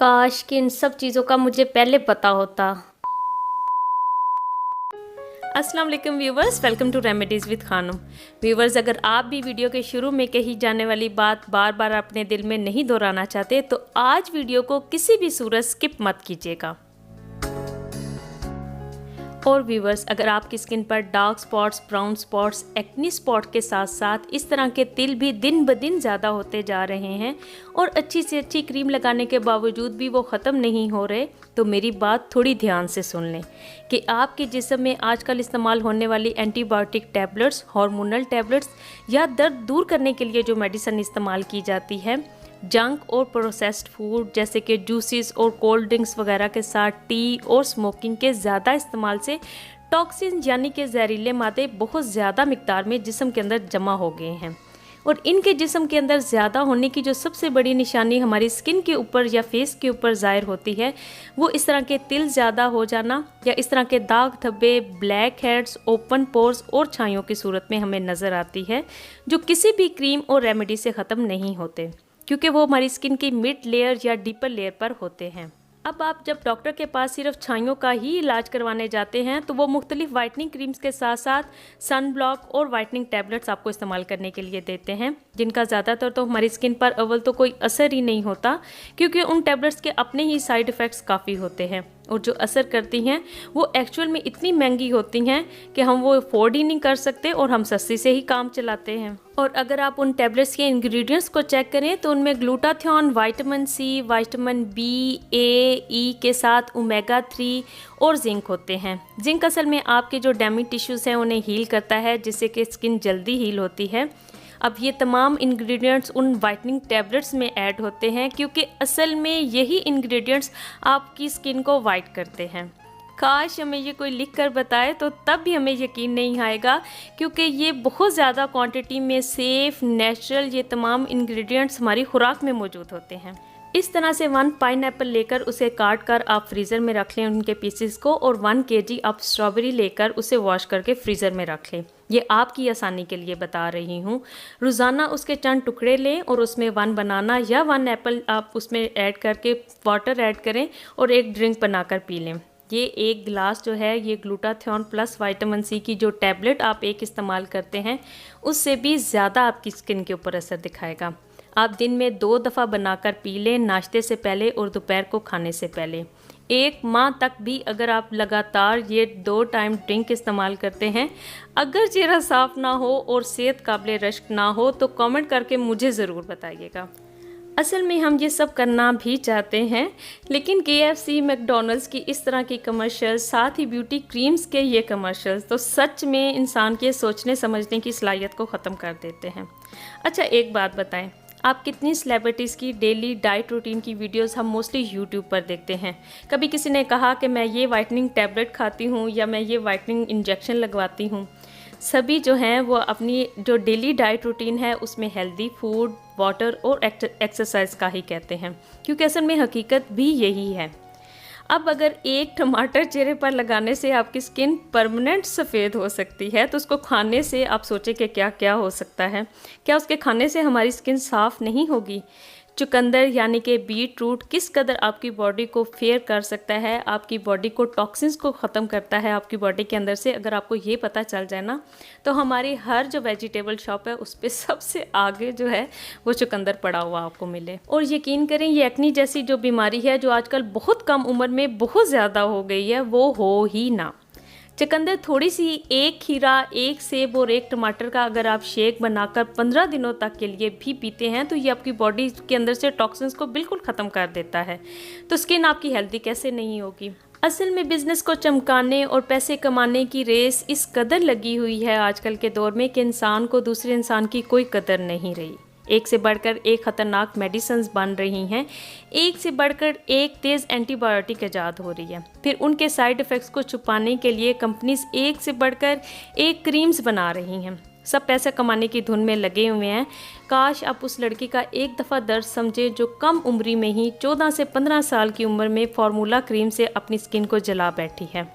काश कि इन सब चीज़ों का मुझे पहले पता होता। अस्सलाम वालेकुम viewers, welcome to remedies with Khanam. Viewers, अगर आप भी वीडियो के शुरू में कही जाने वाली बात बार बार अपने दिल में नहीं दोहराना चाहते तो आज वीडियो को किसी भी सूरत स्किप मत कीजिएगा। और व्यूवर्स, अगर आपकी स्किन पर dark spots, brown spots, acne spot के साथ साथ इस तरह के तिल भी दिन ब दिन ज़्यादा होते जा रहे हैं और अच्छी से अच्छी क्रीम लगाने के बावजूद भी वो ख़त्म नहीं हो रहे, तो मेरी बात थोड़ी ध्यान से सुन लें कि आपके जिस्म में आजकल इस्तेमाल होने वाली एंटीबायोटिक टैबलेट्स, हार्मोनल टैबलेट्स या दर्द दूर करने के लिए जो मेडिसिन इस्तेमाल की जाती है, जंक और प्रोसेस्ड फूड जैसे कि जूसेस और कोल्ड ड्रिंक्स वगैरह के साथ टी और स्मोकिंग के ज़्यादा इस्तेमाल से टॉक्सिन यानी कि जहरीले मादे बहुत ज़्यादा मिकदार में जिस्म के अंदर जमा हो गए हैं। और इनके जिस्म के अंदर ज़्यादा होने की जो सबसे बड़ी निशानी हमारी स्किन के ऊपर या फेस के ऊपर ज़ाहिर होती है, वो इस तरह के तिल ज़्यादा हो जाना या इस तरह के दाग धब्बे, ब्लैक हेड्स, ओपन पोर्स और छाइयों की सूरत में हमें नज़र आती है, जो किसी भी क्रीम और रेमेडी से ख़त्म नहीं होते क्योंकि वो हमारी स्किन की मिड लेयर या डीपर लेयर पर होते हैं। अब आप जब डॉक्टर के पास सिर्फ छाइयों का ही इलाज करवाने जाते हैं तो वो मुख्तलिफ वाइटनिंग क्रीम्स के साथ साथ सन ब्लॉक और वाइटनिंग टैबलेट्स आपको इस्तेमाल करने के लिए देते हैं, जिनका ज़्यादातर तो हमारी स्किन पर अव्वल तो कोई असर ही नहीं होता क्योंकि उन टैबलेट्स के अपने ही साइड इफ़ेक्ट्स काफ़ी होते हैं और जो असर करती हैं वो एक्चुअल में इतनी महंगी होती हैं कि हम वो अफोर्ड ही नहीं कर सकते और हम सस्ती से ही काम चलाते हैं। और अगर आप उन टैबलेट्स के इंग्रेडिएंट्स को चेक करें तो उनमें glutathione, vitamin C, vitamin B, A, E के साथ ओमेगा 3 और जिंक होते हैं। जिंक असल में आपके जो डैमेज टिश्यूज़ हैं उन्हें हील करता है, जिससे कि स्किन जल्दी हील होती है। अब ये तमाम इंग्रेडिएंट्स उन वाइटनिंग टैबलेट्स में ऐड होते हैं क्योंकि असल में यही इंग्रेडिएंट्स आपकी स्किन को वाइट करते हैं। काश हमें ये कोई लिख कर बताए तो तब भी हमें यकीन नहीं आएगा क्योंकि ये बहुत ज़्यादा क्वांटिटी में सेफ़, नेचुरल ये तमाम इंग्रेडिएंट्स हमारी खुराक में मौजूद होते हैं। इस तरह से 1 पाइनएप्पल लेकर उसे काट कर आप फ्रीज़र में रख लें उनके पीसेस को, और 1 kg आप स्ट्रॉबेरी लेकर उसे वॉश करके फ्रीज़र में रख लें। ये आपकी आसानी के लिए बता रही हूँ। रोज़ाना उसके चंद टुकड़े लें और उसमें 1 बनाना या 1 एप्पल आप उसमें ऐड करके वाटर ऐड करें और एक ड्रिंक बनाकर पी लें। ये 1 गिलास जो है ये ग्लूटाथियोन प्लस विटामिन सी की जो टैबलेट आप एक इस्तेमाल करते हैं उससे भी ज़्यादा आपकी स्किन के ऊपर असर दिखाएगा। आप दिन में 2 दफ़ा बनाकर पी लें, नाश्ते से पहले और दोपहर को खाने से पहले। 1 माह तक भी अगर आप लगातार ये 2 टाइम ड्रिंक इस्तेमाल करते हैं, अगर चेहरा साफ़ ना हो और सेहत काबिल रश्क ना हो तो कमेंट करके मुझे ज़रूर बताइएगा। असल में हम ये सब करना भी चाहते हैं, लेकिन KFC, मैकडॉनल्ड्स की इस तरह की कमर्शियल्स, साथ ही ब्यूटी क्रीम्स के ये कमर्शियल्स तो सच में इंसान के सोचने समझने की सलाहियत को ख़त्म कर देते हैं। अच्छा, एक बात बताएं, आप कितनी सेलिब्रिटीज़ की डेली डाइट रूटीन की वीडियोस हम मोस्टली यूट्यूब पर देखते हैं। कभी किसी ने कहा कि मैं ये वाइटनिंग टैबलेट खाती हूँ या मैं ये वाइटनिंग इंजेक्शन लगवाती हूँ। सभी जो हैं वो अपनी जो डेली डाइट रूटीन है उसमें हेल्दी फूड, वाटर और एक्सरसाइज का ही कहते हैं क्योंकि असल में हकीकत भी यही है। अब अगर 1 टमाटर चेहरे पर लगाने से आपकी स्किन परमानेंट सफ़ेद हो सकती है तो उसको खाने से आप सोचें कि क्या क्या हो सकता है। क्या उसके खाने से हमारी स्किन साफ़ नहीं होगी? चुकंदर यानी कि बीट रूट किस कदर आपकी बॉडी को फेयर कर सकता है, आपकी बॉडी को टॉक्सिन्स को ख़त्म करता है आपकी बॉडी के अंदर से, अगर आपको ये पता चल जाए ना तो हमारी हर जो वेजिटेबल शॉप है उस पर सबसे आगे जो है वो चुकंदर पड़ा हुआ आपको मिले। और यकीन करें, ये एक्नी जैसी जो बीमारी है जो आजकल बहुत कम उम्र में बहुत ज़्यादा हो गई है, वो हो ही ना। चुकंदर थोड़ी सी, 1 खीरा, 1 सेब और 1 टमाटर का अगर आप शेक बनाकर 15 दिनों तक के लिए भी पीते हैं तो ये आपकी बॉडी के अंदर से टॉक्सिन्स को बिल्कुल ख़त्म कर देता है। तो स्किन आपकी हेल्दी कैसे नहीं होगी? असल में बिज़नेस को चमकाने और पैसे कमाने की रेस इस कदर लगी हुई है आजकल के दौर में कि इंसान को दूसरे इंसान की कोई कदर नहीं रही। एक से बढ़कर एक ख़तरनाक मेडिसिन्स बन रही हैं, एक से बढ़कर एक तेज़ एंटीबायोटिक ईजाद हो रही है। फिर उनके साइड इफ़ेक्ट्स को छुपाने के लिए कंपनीज एक से बढ़कर एक क्रीम्स बना रही हैं। सब पैसा कमाने की धुन में लगे हुए हैं। काश आप उस लड़की का एक दफ़ा दर्द समझे जो कम उम्री में ही 14 से 15 साल की उम्र में फार्मूला क्रीम से अपनी स्किन को जला बैठी है।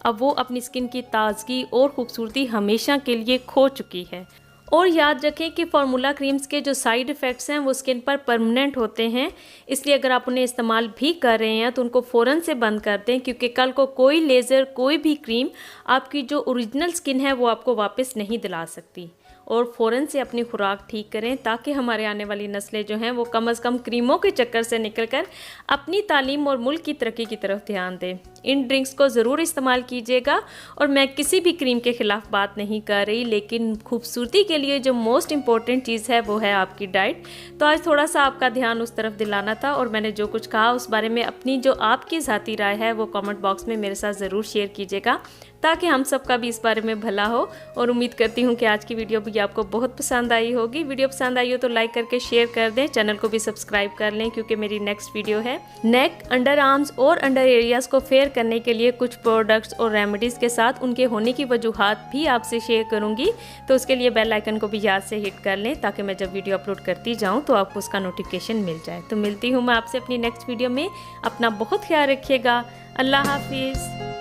अब वो अपनी स्किन की ताजगी और ख़ूबसूरती हमेशा के लिए खो चुकी है और याद रखें कि फार्मूला क्रीम्स के जो साइड इफ़ेक्ट्स हैं वो स्किन पर परमानेंट होते हैं, इसलिए अगर आप उन्हें इस्तेमाल भी कर रहे हैं तो उनको फ़ौरन से बंद कर दें, क्योंकि कल को कोई लेज़र कोई भी क्रीम आपकी जो ओरिजिनल स्किन है वो आपको वापस नहीं दिला सकती। और फ़ौरन से अपनी खुराक ठीक करें ताकि हमारे आने वाली नस्लें जो हैं वो कम से कम क्रीमों के चक्कर से निकलकर अपनी तालीम और मुल्क की तरक्की की तरफ ध्यान दें। इन ड्रिंक्स को ज़रूर इस्तेमाल कीजिएगा। और मैं किसी भी क्रीम के ख़िलाफ़ बात नहीं कर रही, लेकिन खूबसूरती के लिए जो मोस्ट इम्पॉर्टेंट चीज़ है वो है आपकी डाइट। तो आज थोड़ा सा आपका ध्यान उस तरफ दिलाना था, और मैंने जो कुछ कहा उस बारे में अपनी जो आपकी ज़ाती राय है वो कमेंट बॉक्स में मेरे साथ ज़रूर शेयर कीजिएगा, ताकि हम सबका भी इस बारे में भला हो। और उम्मीद करती हूँ कि आज की वीडियो भी आपको बहुत पसंद आई होगी। वीडियो पसंद आई हो तो लाइक करके शेयर कर दें, चैनल को भी सब्सक्राइब कर लें, क्योंकि मेरी नेक्स्ट वीडियो है नेक, अंडर आर्म्स और अंडर एरियाज़ को फेयर करने के लिए कुछ प्रोडक्ट्स और रेमेडीज़ के साथ उनके होने की वजूहात भी आपसे शेयर करूँगी। तो उसके लिए बेल आइकन को भी याद से हिट कर लें, ताकि मैं जब वीडियो अपलोड करती जाऊँ तो आपको उसका नोटिफिकेशन मिल जाए। तो मिलती हूँ मैं आपसे अपनी नेक्स्ट वीडियो में। अपना बहुत ख्याल रखिएगा। अल्लाह हाफिज़।